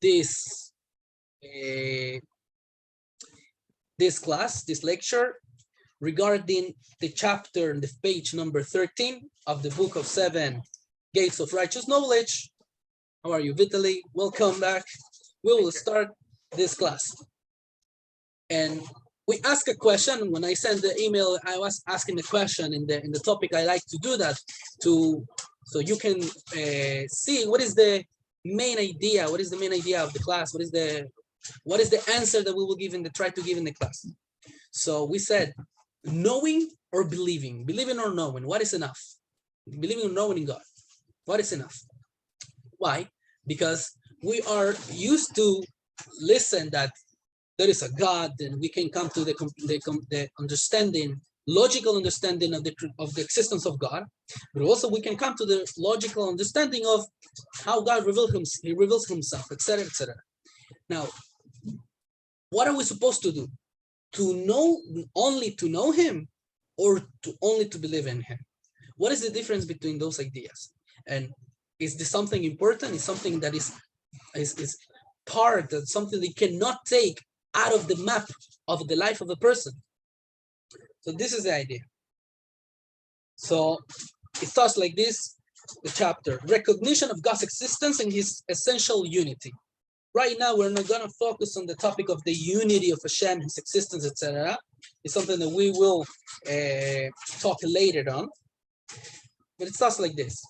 this this lecture regarding the chapter and the page number 13 of the book of 7 Gates of Righteous Knowledge. How are you, Vitaly? Welcome back. We will start this class. And we ask a question. When I send the email, I was asking the question in the topic. I like to do that so you can see what is the main idea. What is the main idea of the class? What is the answer that we will try to give in the class? So we said, knowing or believing or knowing, what is enough? Believing or knowing in God, what is enough? Why? Because we are used to listen that there is a God, and we can come to the understanding, logical understanding of the existence of God, but also we can come to the logical understanding of how God reveals himself, etc., etc. Now, what are we supposed to do? Only to know him, or only to believe in him? What is the difference between those ideas? And is this something important? Is something that is part of something that cannot take out of the map of the life of a person? So this is the idea. So it starts like this, the chapter: recognition of God's existence and his essential unity. Right now, we're not going to focus on the topic of the unity of Hashem, his existence, etc. It's something that we will talk later on. But it starts like this: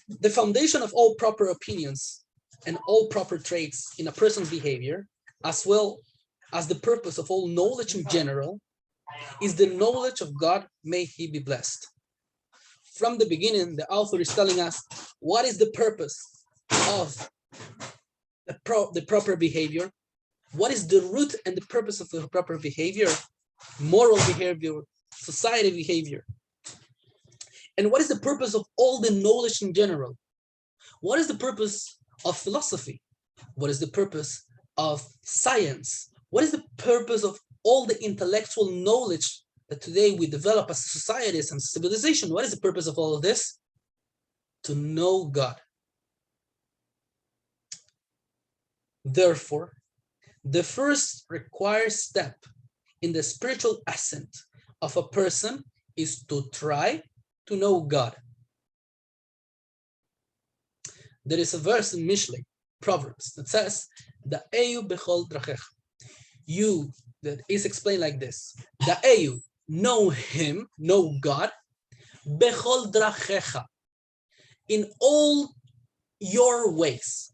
the foundation of all proper opinions and all proper traits in a person's behavior, as well as the purpose of all knowledge in general, is the knowledge of God. May he be blessed. From the beginning, the author is telling us what is the purpose of the proper behavior. What is the root and the purpose of the proper behavior? Moral behavior, society behavior. And what is the purpose of all the knowledge in general? What is the purpose of philosophy? What is the purpose of science? What is the purpose of all the intellectual knowledge that today we develop as societies and civilization? What is the purpose of all of this? To know God. Therefore, the first required step in the spiritual ascent of a person is to try to know God. There is a verse in Mishlei, Proverbs, that says, "Da'eyu bechol drachecha." You, that is explained like this: Da'eyu, know him, know God, bechol drachecha, in all your ways.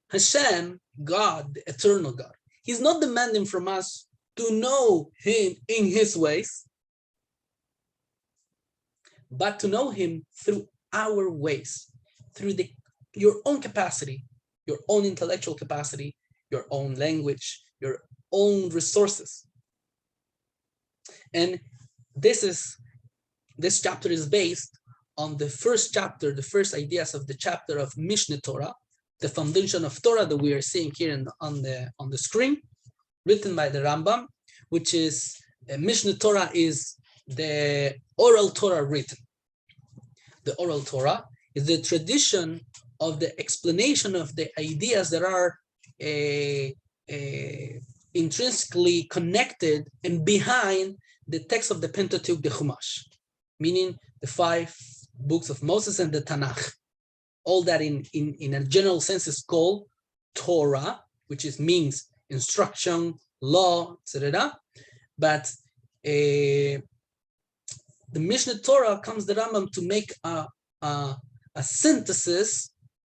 Hashem, God, the eternal God, he's not demanding from us to know him in his ways, but to know him through our ways, through your own capacity, your own intellectual capacity, your own language, your own resources. And this chapter is based on the first chapter, the first ideas of the chapter of Mishneh Torah, the foundation of Torah that we are seeing here on the screen, written by the Rambam, which is Mishneh Torah is the oral Torah written. The oral Torah is the tradition of the explanation of the ideas that are intrinsically connected and behind the text of the Pentateuch, the Chumash, meaning the 5 books of Moses and the Tanakh. All that in a general sense is called Torah, which means instruction, law, etc. But the Mishneh Torah comes the Rambam to make a synthesis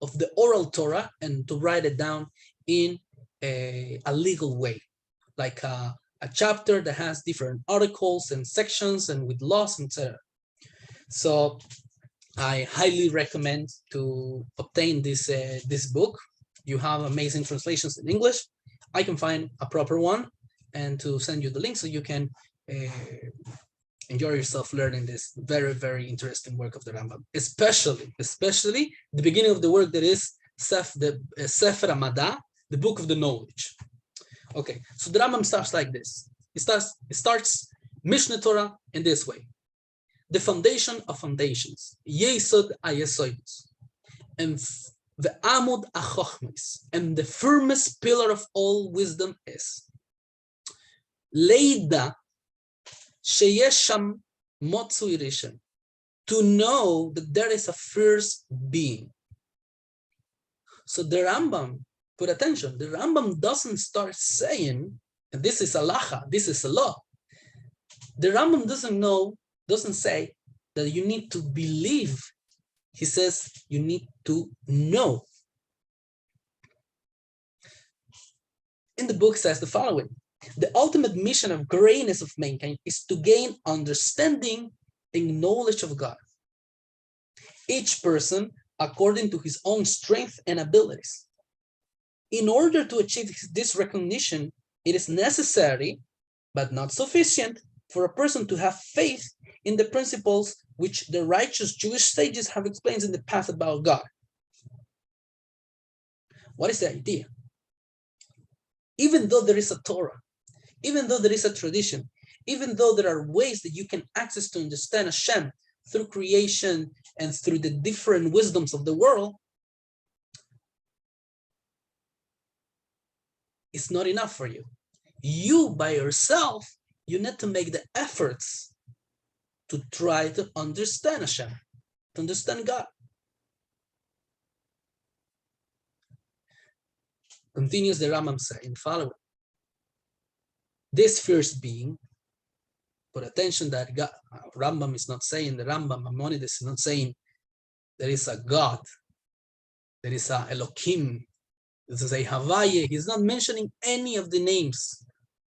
of the oral Torah and to write it down in a legal way, like a chapter that has different articles and sections and with laws, etc. So I highly recommend to obtain this book. You have amazing translations in English. I can find a proper one and to send you the link so you can enjoy yourself learning this very, very interesting work of the Rambam, especially the beginning of the work that is Sefer Hamada, the book of the knowledge. Okay, so the Rambam starts like this. It starts Mishneh Torah in this way: the foundation of foundations, Yesod HaYesodus. And the Amud Achochmis, and the firmest pillar of all wisdom is Leida Sheyesham Motzui Rishon, to know that there is a first being. So the Rambam, put attention, the Rambam doesn't start saying, and this is halacha, this is a law. The Rambam doesn't say that you need to believe. He says you need to know. In the book says the following: the ultimate mission of greatness of mankind is to gain understanding and knowledge of God. Each person according to his own strength and abilities. In order to achieve this recognition, it is necessary, but not sufficient, for a person to have faith in the principles which the righteous Jewish sages have explained in the past about God. What is the idea? Even though there is a Torah, even though there is a tradition, even though there are ways that you can access to understand Hashem through creation and through the different wisdoms of the world, it's not enough for you. You by yourself, you need to make the efforts to try to understand Hashem, to understand God. Continues the Rambam saying the following: this first being, put attention that God, Rambam is not saying, the Rambam Maimonides is not saying there is a God, there is a Elohim, there is a Havaya. He's not mentioning any of the names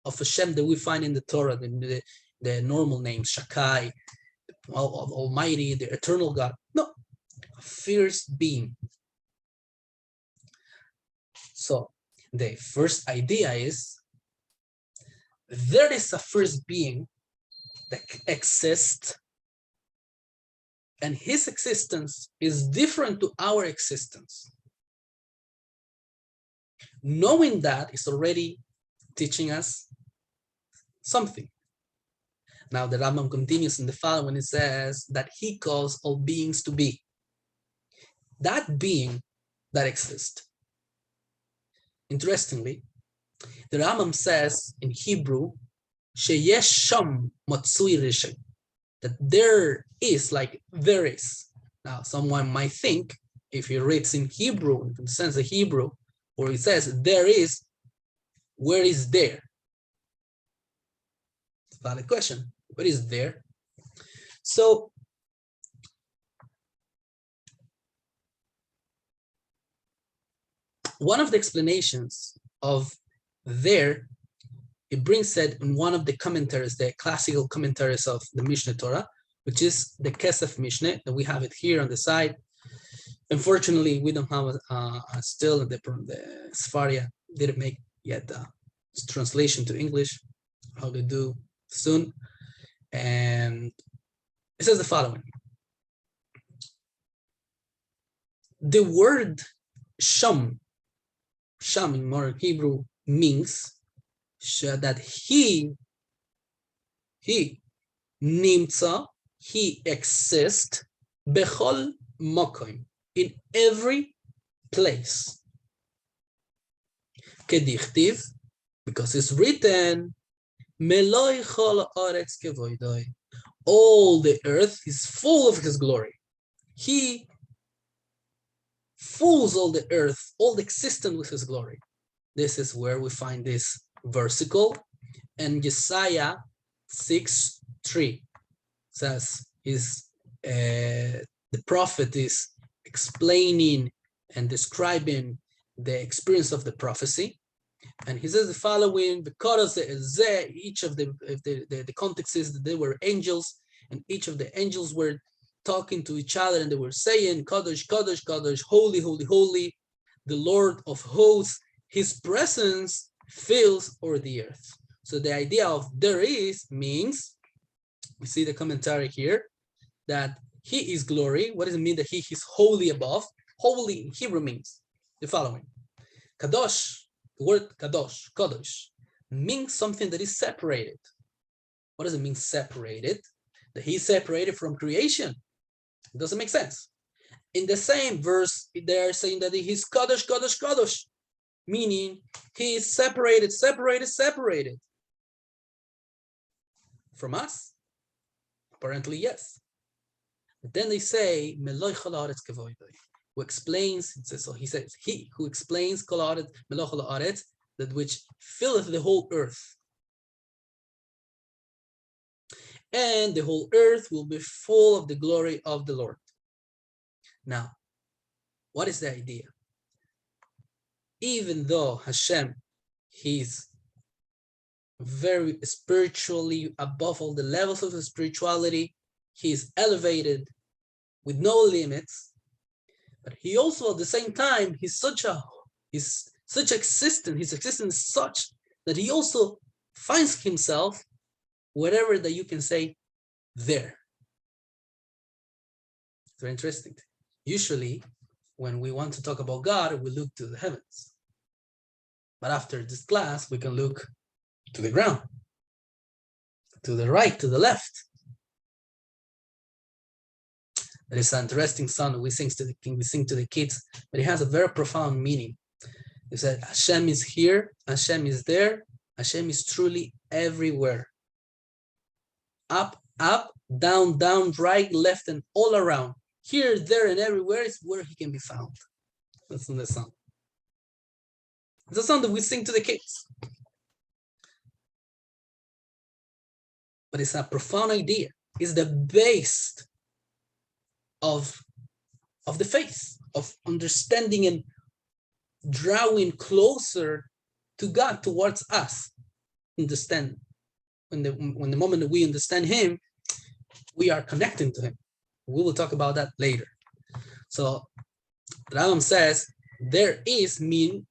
of Hashem that we find in the Torah, the normal names, Shakai, Almighty, the eternal God. No, first being. So the first idea is there is a first being that exists, and his existence is different to our existence. Knowing that is already teaching us something. Now the Rambam continues in the following, it says that he calls all beings to be. That being that exists. Interestingly, the Rambam says in Hebrew, sheyesh sham matzui rishon, that there is, like there is. Now someone might think, if he reads in Hebrew, in the sense of Hebrew, where it says there is, where is there? It's a valid question. What is there? So one of the explanations of there, it brings said in one of the commentaries, the classical commentaries of the Mishnah Torah, which is the Kesef Mishnah, and we have it here on the side. Unfortunately, we don't have still the Sfaria didn't make yet its translation to English. How they do soon. And it says the following: the word sham in modern Hebrew means that he nimtza, he exists bechol makom, in every place. Kedichtiv, because it's written, Meloi chol haaretz kevoidoi, all the earth is full of his glory. He fills all the earth, all the existence with his glory. This is where we find this versicle. And Yesaya 6:3 says the prophet is explaining and describing the experience of the prophecy. And he says the following: because each of the context is that they were angels, and each of the angels were talking to each other, and they were saying, Kadosh, Kadosh, Kadosh, holy, holy, holy, the Lord of hosts, his presence fills all the earth. So the idea of there is means, we see the commentary here, that he is glory. What does it mean that he is holy above? Holy in Hebrew means the following: Kadosh, the word Kadosh, Kadosh, means something that is separated. What does it mean separated? That he's separated from creation. It doesn't make sense. in the same verse, they are saying that he's Kadosh, Kadosh, Kadosh, meaning he is separated from us. Apparently, yes. But then they say, who explains, it says, so he says, he who explains that which filleth the whole earth. And the whole earth will be full of the glory of the Lord. Now, what is the idea? Even though Hashem, he's very spiritually above all the levels of the spirituality, he's elevated with no limits, but he also at the same time, he's such existence, his existence is such that he also finds himself wherever that you can say there. It's very interesting. Usually, when we want to talk about God, we look to the heavens. But after this class, we can look to the ground, to the right, to the left. There is an interesting song we sing to the kids, but it has a very profound meaning. It said, Hashem is here, Hashem is there, Hashem is truly everywhere. Up, up, down, down, right, left, and all around. Here, there, and everywhere is where he can be found. That's in the song. It's a song that we sing to the kids. But it's a profound idea. It's the base of the faith, of understanding and drawing closer to God, towards us. Understand. When the moment that we understand him, we are connecting to him. We will talk about that later. So Rambam says there is meaning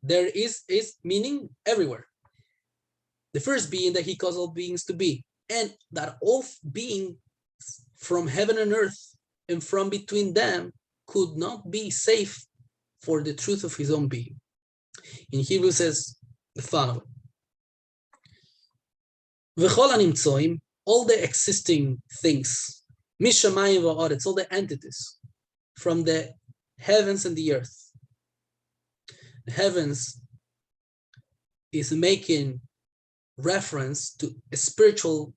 everywhere. The first being that he caused all beings to be, and that all beings from heaven and earth and from between them could not be safe for the truth of his own being. In Hebrew says the following. All the existing things, all the entities from the heavens and the earth. The heavens is making reference to a spiritual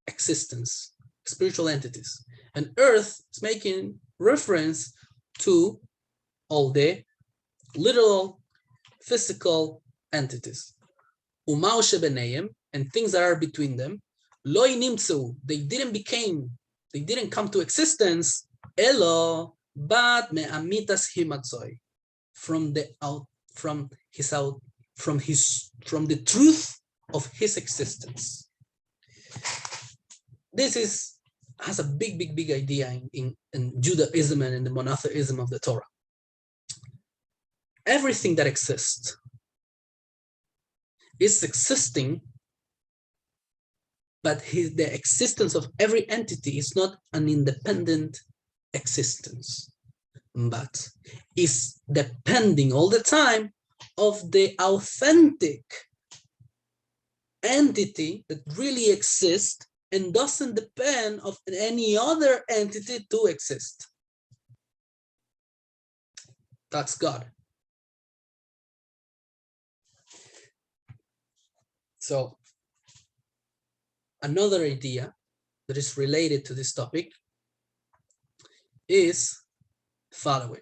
existence, spiritual entities. And earth is making reference to all the literal physical entities. And things that are between them, they didn't come to existence, but from the truth of his existence. This has a big idea in Judaism and in the monotheism of the Torah. Everything that exists is existing, but the existence of every entity is not an independent existence, but is depending all the time of the authentic entity that really exists and doesn't depend on any other entity to exist. That's God. So, another idea that is related to this topic is following.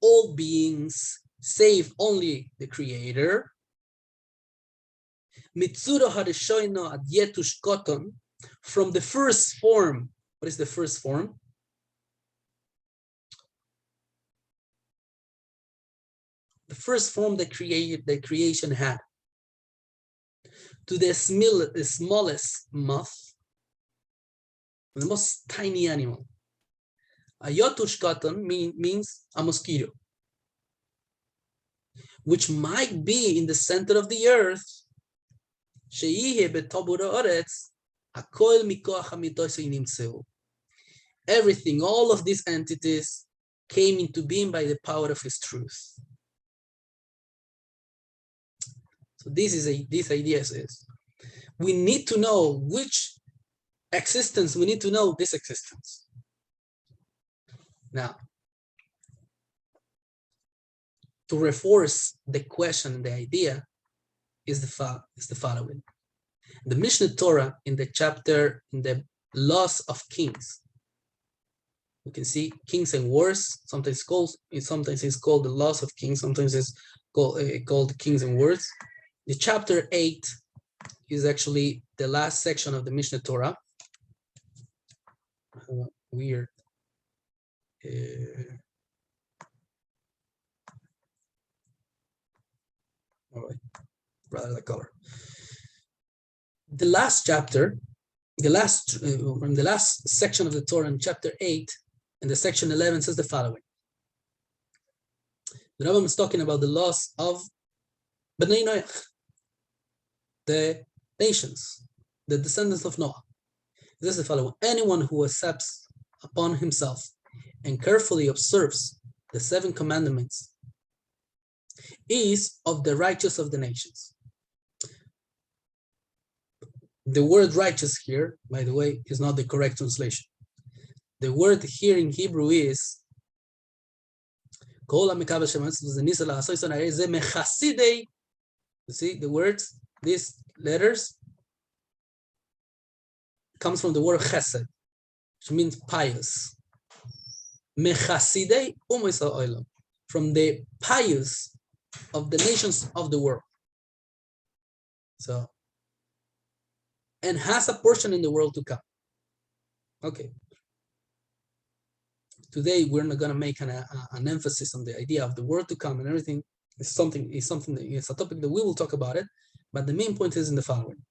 All beings save only the Creator. From the first form. What is the first form? The first form that creation had, to the smallest moth, the most tiny animal. A yotush cotton means a mosquito, which might be in the center of the earth. Everything, all of these entities came into being by the power of his truth. So this idea says we need to know which existence, we need to know this existence. Now, to reinforce the question, the idea is the following. The Mishnah Torah in the chapter, in the laws of kings, we can see kings and wars. Sometimes it's called the laws of kings. Sometimes it's called kings and wars. The chapter 8 is actually the last section of the Mishnah Torah. Weird. All right, rather the color. The last chapter, the last section of the Torah in chapter 8, and the section 11 says the following. The Rabbi is talking about the laws of Bnei Noach, the nations, the descendants of Noah. This is the following. Anyone who accepts upon himself and carefully observes the 7 commandments is of the righteous of the nations. The word righteous here, by the way, is not the correct translation. The word here in Hebrew is you see the words, these letters comes from the word chesed, which means pious. From the pious of the nations of the world. So, and has a portion in the world to come. Okay. Today we're not going to make an emphasis on the idea of the world to come and everything. It's a topic that we will talk about it. But the main point is in the following: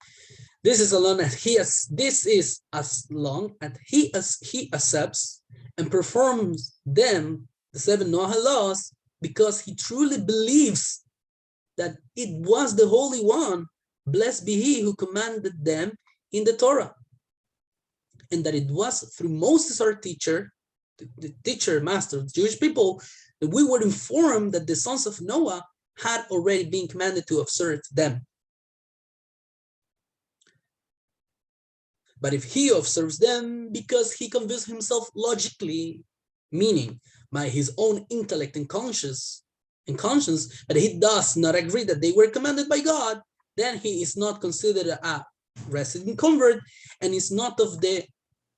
this is as long as he accepts and performs them, the 7 Noah laws, because he truly believes that it was the Holy One, blessed be he, who commanded them in the Torah, and that it was through Moses, our teacher, the teacher, master of the Jewish people, that we were informed that the sons of Noah had already been commanded to observe them. But if he observes them because he convinces himself logically, meaning by his own intellect and conscience, that he does not agree that they were commanded by God, then he is not considered a resident convert and is not of the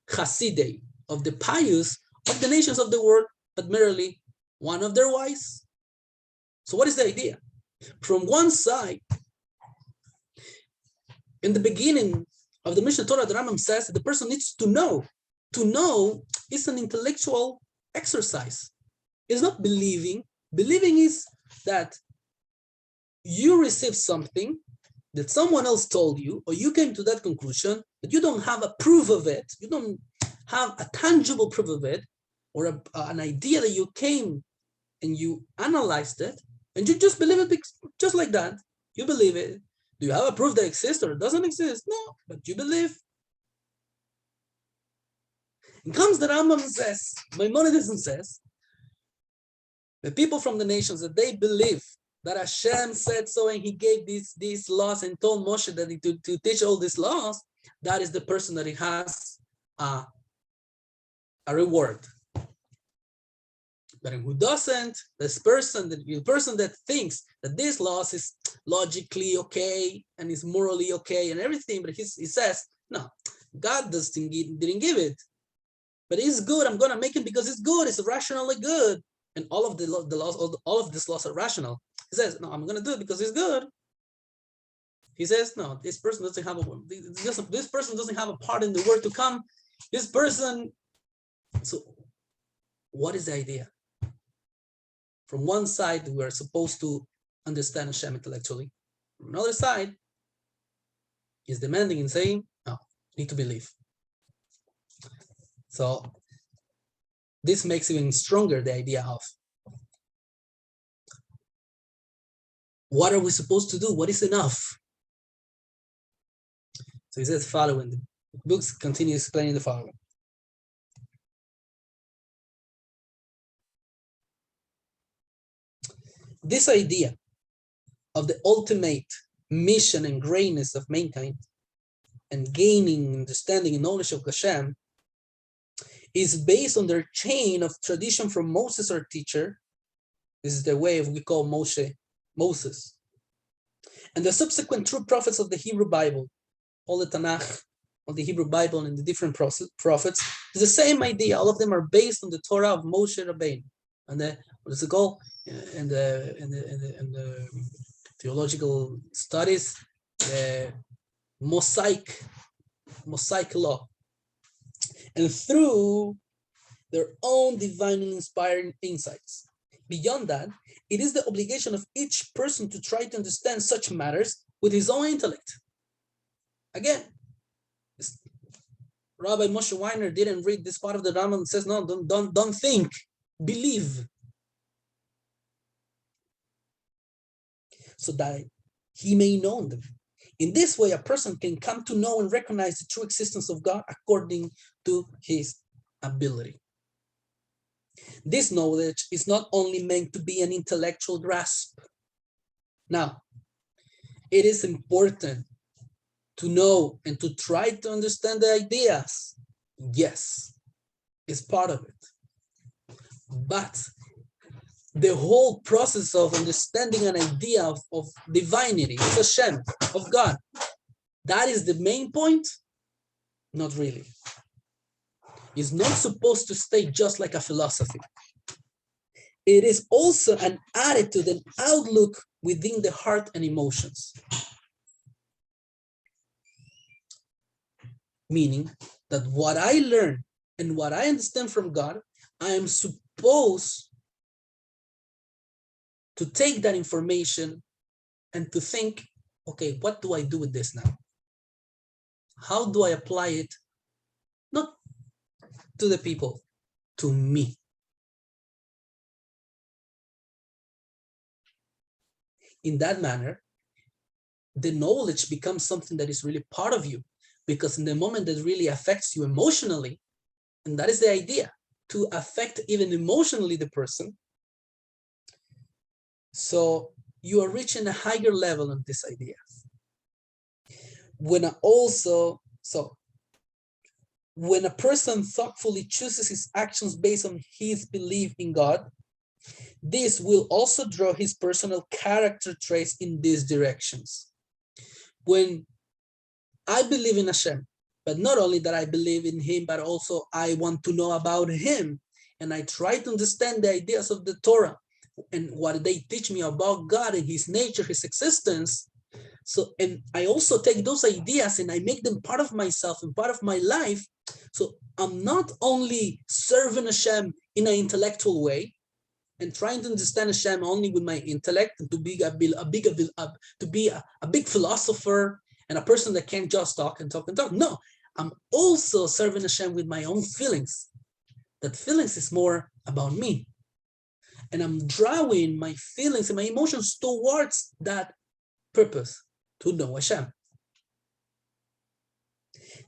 Hasidei, of the pious of the nations of the world, but merely one of their wise. So what is the idea? From one side, in the beginning of the Mishnah Torah, the Rambam says that the person needs to know. To know is an intellectual exercise. It's not believing. Believing is that you received something that someone else told you, or you came to that conclusion, but you don't have a proof of it. You don't have a tangible proof of it, or an idea that you came and you analyzed it, and you just believe it just like that. You believe it. Do you have a proof that exists or it doesn't exist? No, but you believe. And comes the Rambam and says, Maimonides says, the people from the nations, that they believe that Hashem said so and he gave these laws and told Moshe that to teach all these laws, that is the person that he has a reward. But who doesn't, the person that thinks that this laws is logically okay and is morally okay and everything, but he says, no, God didn't give it, but it's good. I'm going to make it because it's good. It's rationally good. And all of the laws, all of these laws are rational. He says, no, I'm going to do it because it's good. He says, no, this person doesn't have a part in the world to come. This person. So what is the idea? From one side, we are supposed to understand Hashem intellectually. From another side, is demanding and saying, no, need to believe. So this makes even stronger the idea of what are we supposed to do? What is enough? So he says following. The books continue explaining the following. This idea of the ultimate mission and greatness of mankind and gaining understanding and knowledge of Hashem is based on their chain of tradition from Moses, our teacher. This is the way we call Moses. And the subsequent true prophets of the Hebrew Bible, all the Tanakh, all the Hebrew Bible and the different prophets, is the same idea. All of them are based on the Torah of Moshe Rabbeinu. And the, what is it called? In the theological studies, the Mosaic law. And through their own divine and inspiring insights. Beyond that, it is the obligation of each person to try to understand such matters with his own intellect. Again, Rabbi Moshe Weiner didn't read this part of the Rambam and says, no, don't think, believe. So that he may know them. In this way, a person can come to know and recognize the true existence of God according to his ability. This knowledge is not only meant to be an intellectual grasp. Now, it is important to know and to try to understand the ideas. Yes, it's part of it. But the whole process of understanding an idea of divinity, of Hashem, of God, that is the main point? Not really. It's not supposed to stay just like a philosophy. It is also an attitude and outlook within the heart and emotions. Meaning that what I learn and what I understand from God, I am supposed to take that information and to think, okay, what do I do with this now? How do I apply it? Not to the people, to me. In that manner, the knowledge becomes something that is really part of you, because in the moment that really affects you emotionally, and that is the idea, to affect even emotionally the person, so you are reaching a higher level of this idea. When a person thoughtfully chooses his actions based on his belief in God, this will also draw his personal character traits in these directions. When I believe in Hashem, but not only that I believe in him, but also I want to know about him, and I try to understand the ideas of the Torah and what they teach me about God and his nature, his existence. So, and I also take those ideas and I make them part of myself and part of my life. So I'm not only serving Hashem in an intellectual way and trying to understand Hashem only with my intellect and to be a big philosopher and a person that can't just talk and talk and talk. No, I'm also serving Hashem with my own feelings. That feelings is more about me. And I'm drawing my feelings and my emotions towards that purpose, to know Hashem.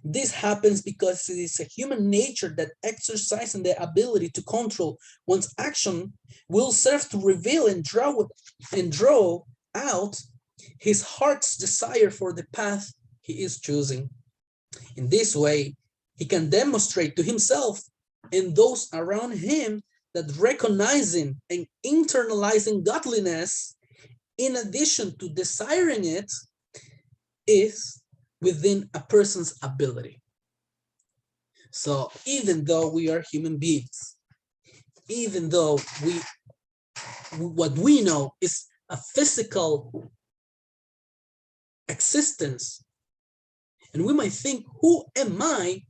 This happens because it is a human nature that exercising the ability to control one's action will serve to reveal and draw out his heart's desire for the path he is choosing. In this way, he can demonstrate to himself and those around him that recognizing and internalizing godliness, in addition to desiring it, is within a person's ability. So even though we are human beings, even though what we know is a physical existence, and we might think, who am I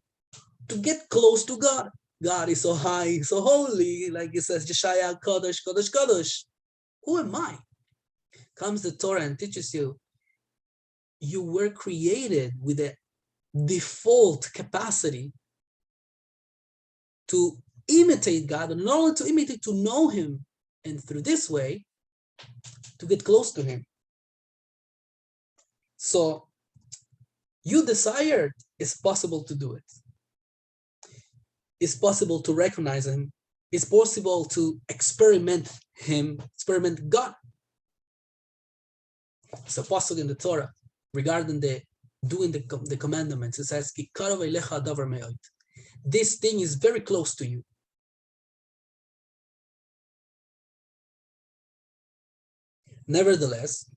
to get close to God? God is so high, so holy, like it says, Yeshaya, Kodesh, Kodesh, Kodesh. Who am I? Comes the Torah and teaches you, you were created with a default capacity to imitate God, and not only to imitate, to know him, and through this way, to get close to him. So, you desired, it's possible to do it. It's possible to recognize him. It's possible to experiment him, experiment God. It's a passage in the Torah regarding the doing the commandments. It says, this thing is very close to you. Nevertheless,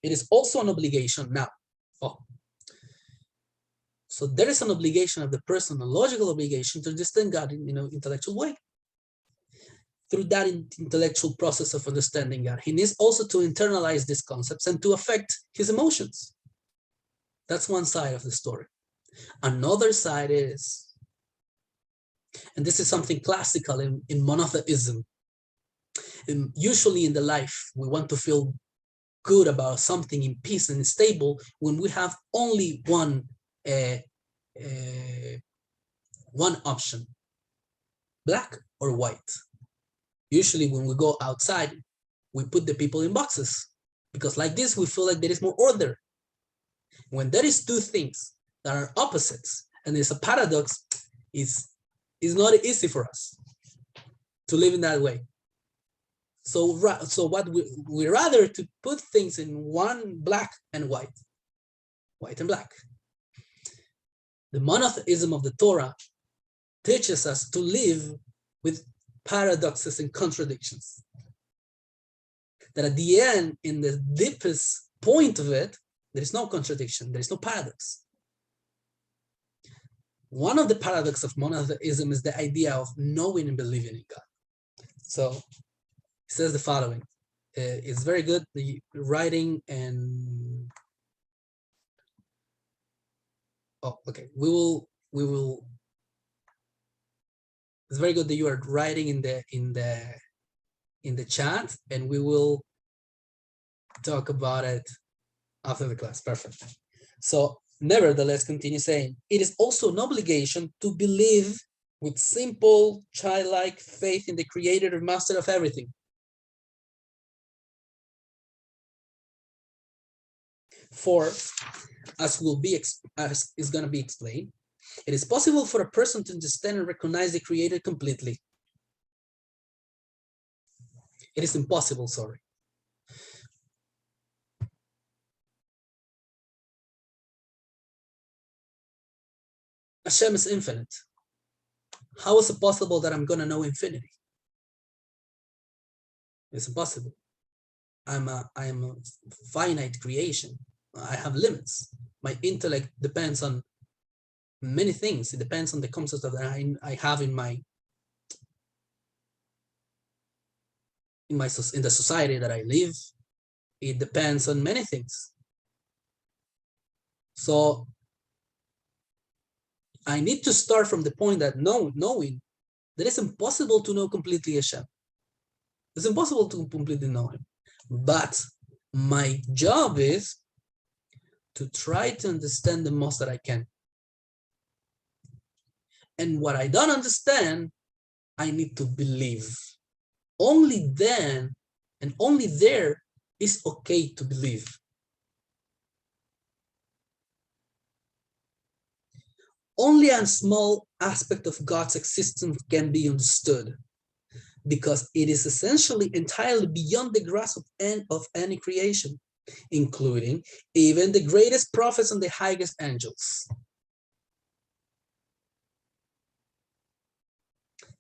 it is also an obligation now. So there is an obligation of the person, a logical obligation, to understand God in intellectual way. Through that intellectual process of understanding God, he needs also to internalize these concepts and to affect his emotions. That's one side of the story. Another side is, and this is something classical in monotheism, and usually in the life, we want to feel good about something in peace and stable when we have only one option, black or white. Usually when we go outside, we put the people in boxes because like this, we feel like there is more order. When there is two things that are opposites and there's a paradox, it's not easy for us to live in that way. So what we rather to put things in one, black and white and black. The monotheism of the Torah teaches us to live with paradoxes and contradictions. That at the end, in the deepest point of it, there is no contradiction, there is no paradox. One of the paradoxes of monotheism is the idea of knowing and believing in God. So it says the following. It's very good, the writing and we will it's very good that you are writing in the chat, and we will talk about it after the class. Perfect. So nevertheless, continue saying, it is also an obligation to believe with simple childlike faith in the creator and master of everything. For as is going to be explained, it is possible for a person to understand and recognize the creator completely. It is impossible, sorry. Hashem is infinite. How is it possible that I'm going to know infinity? It's impossible. I am a finite creation. I have limits. My intellect depends on many things. It depends on the concepts that I have in the society that I live. It depends on many things. So I need to start from the point that knowing that it's impossible to know completely Hashem. It's impossible to completely know him. But my job is to try to understand the most that I can. And what I don't understand, I need to believe. Only then and only there is okay to believe. Only a small aspect of God's existence can be understood, because it is essentially entirely beyond the grasp of any creation, including even the greatest prophets and the highest angels.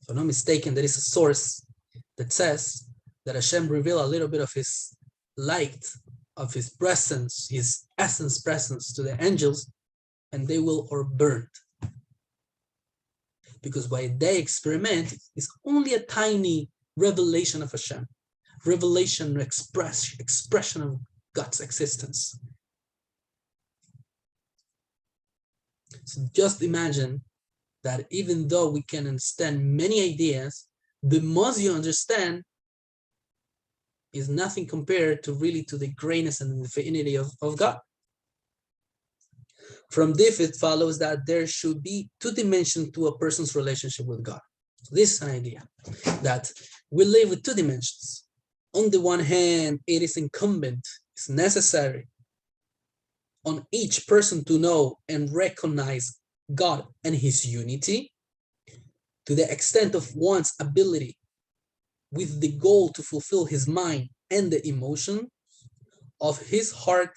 If I'm not mistaken, there is a source that says that Hashem revealed a little bit of his light, of his presence, his essence presence to the angels, and they will all burn. Because what they experiment is only a tiny revelation of Hashem, revelation, expression of God's existence. So just imagine that even though we can understand many ideas, the most you understand is nothing compared to the greatness and infinity of God. From this, it follows that there should be two dimensions to a person's relationship with God. So this is an idea that we live with two dimensions. On the one hand, it is incumbent, it's necessary on each person to know and recognize God and his unity to the extent of one's ability, with the goal to fulfill his mind and the emotion of his heart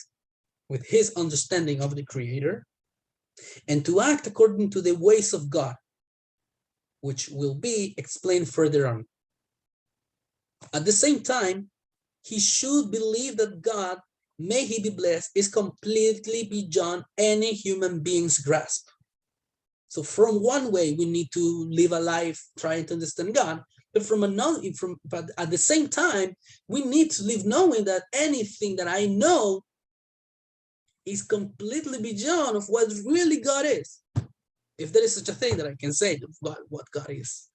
with his understanding of the Creator, and to act according to the ways of God, which will be explained further on. At the same time, he should believe that God, may he be blessed, is completely beyond any human being's grasp. So from one way, we need to live a life trying to understand God, but from another, but at the same time, we need to live knowing that anything that I know is completely beyond of what really God is. If there is such a thing that I can say about what God is.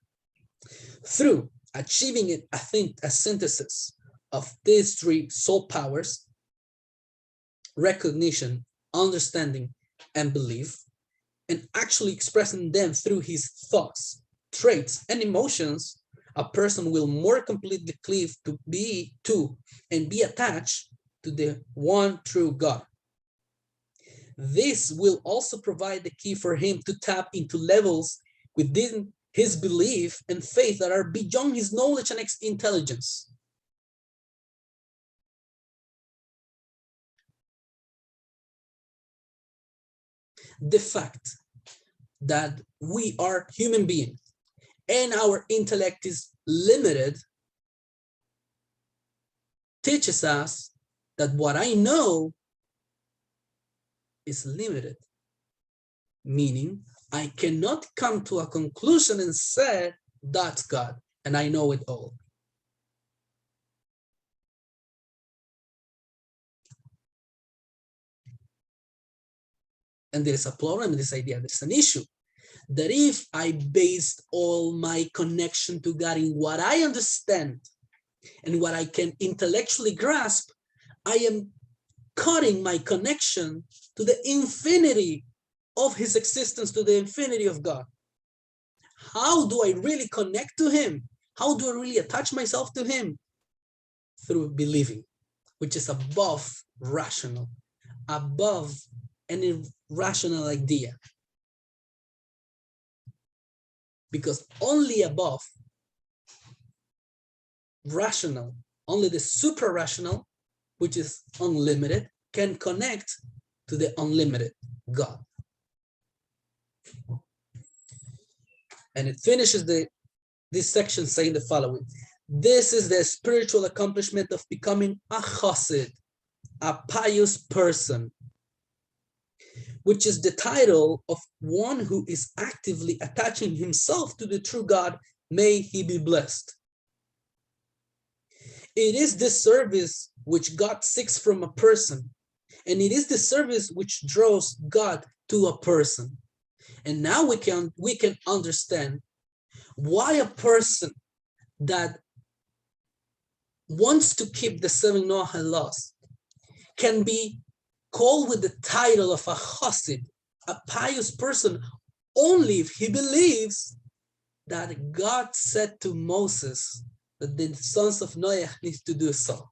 Through achieving it, I think a synthesis of these three soul powers: recognition, understanding, and belief, and actually expressing them through his thoughts, traits, and emotions, a person will more completely cleave to and be attached to the one true God. This will also provide the key for him to tap into levels within his belief and faith that are beyond his knowledge and intelligence. The fact that we are human beings and our intellect is limited teaches us that what I know is limited, meaning I cannot come to a conclusion and say that's God and I know it all. And there's a problem in this idea. There's an issue that if I based all my connection to God in what I understand and what I can intellectually grasp, I am cutting my connection to the infinity of his existence, to the infinity of God. How do I really connect to him? How do I really attach myself to him? Through believing, which is above rational, above any rational idea. Because only above rational, only the supra-rational, which is unlimited, can connect to the unlimited God. And it finishes this section saying the following: this is the spiritual accomplishment of becoming a chassid, a pious person, which is the title of one who is actively attaching himself to the true God. May he be blessed. It is this service which God seeks from a person, and it is the service which draws God to a person. And now we can understand why a person that wants to keep the 7 Noah laws can be called with the title of a chassid, a pious person, only if he believes that God said to Moses that the sons of Noah need to do so.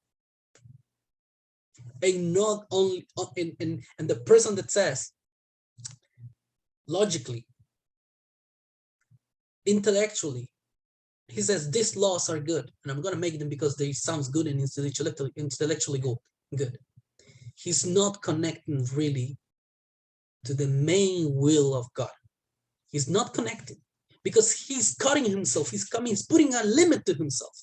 And not only, and the person that says, logically, intellectually, he says these laws are good, and I'm going to make them because they sounds good and intellectually good. He's not connecting really to the main will of God. He's not connected because he's cutting himself. He's putting a limit to himself.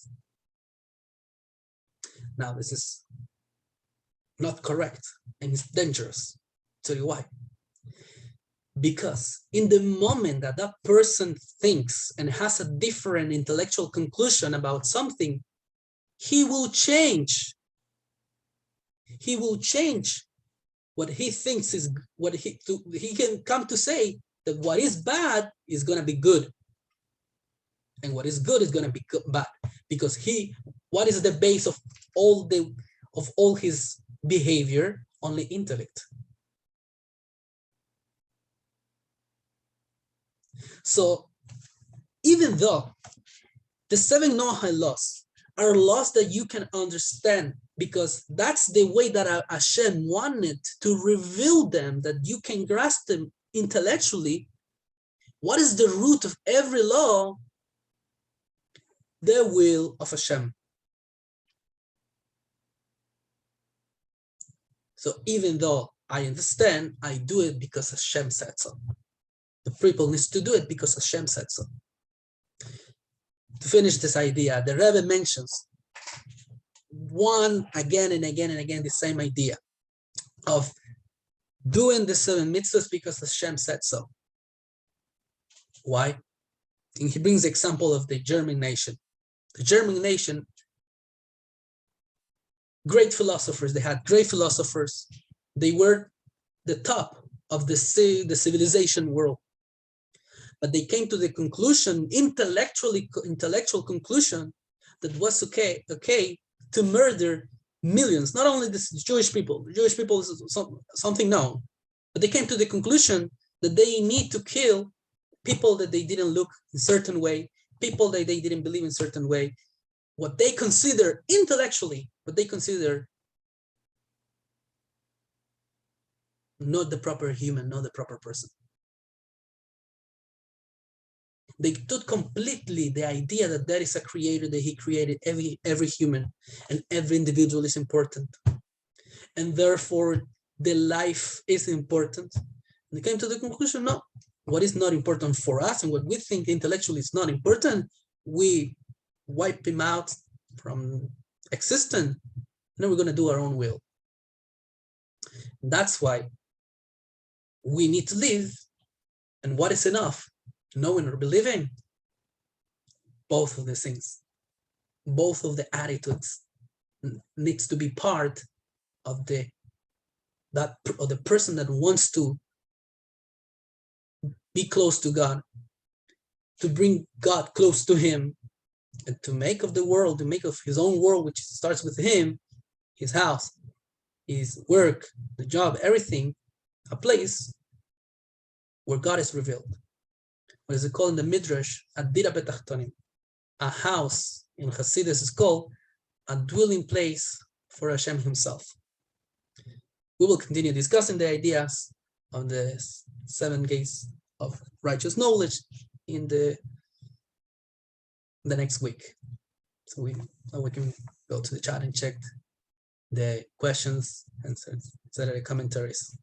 Now, this is not correct and it's dangerous. I'll tell you why. Because in the moment that that person thinks and has a different intellectual conclusion about something, he will change. He will change what he thinks is what he can come to say that what is bad is going to be good, and what is good is going to be bad, because what is the base of all his behavior? Only intellect. So even though the 7 Noah laws are laws that you can understand, because that's the way that Hashem wanted to reveal them, that you can grasp them intellectually. What is the root of every law? The will of Hashem. So even though I understand, I do it because Hashem said so. The people needs to do it because Hashem said so. To finish this idea, the Rebbe mentions again and again the same idea of doing the 7 mitzvahs because Hashem said so. Why? And he brings the example of the German nation. The German nation, great philosophers. They had great philosophers. They were the top of the civilization world. But they came to the conclusion, intellectual conclusion, that it was okay to murder millions, not only the Jewish people. The Jewish people is something known, but they came to the conclusion that they need to kill people that they didn't look in a certain way, people that they didn't believe in a certain way, what they consider intellectually, what they consider not the proper human, not the proper person. They took completely the idea that there is a creator, that he created every human, and every individual is important. And therefore, the life is important. And they came to the conclusion, no, what is not important for us and what we think intellectually is not important, we wipe him out from existence, and then we're going to do our own will. And that's why we need to live. And what is enough? Knowing or believing? Both of the things, both of the attitudes needs to be part of the person that wants to be close to God, to bring God close to him, and to make of the world, to make of his own world, which starts with him, his house, his work, the job, everything, a place where God is revealed. What is it called in the Midrash? Adira betachtonim. A house in Hasidus is called a dwelling place for Hashem himself. We will continue discussing the ideas of the 7 gates of righteous knowledge in the next week. So we can go to the chat and check the questions and etc. commentaries.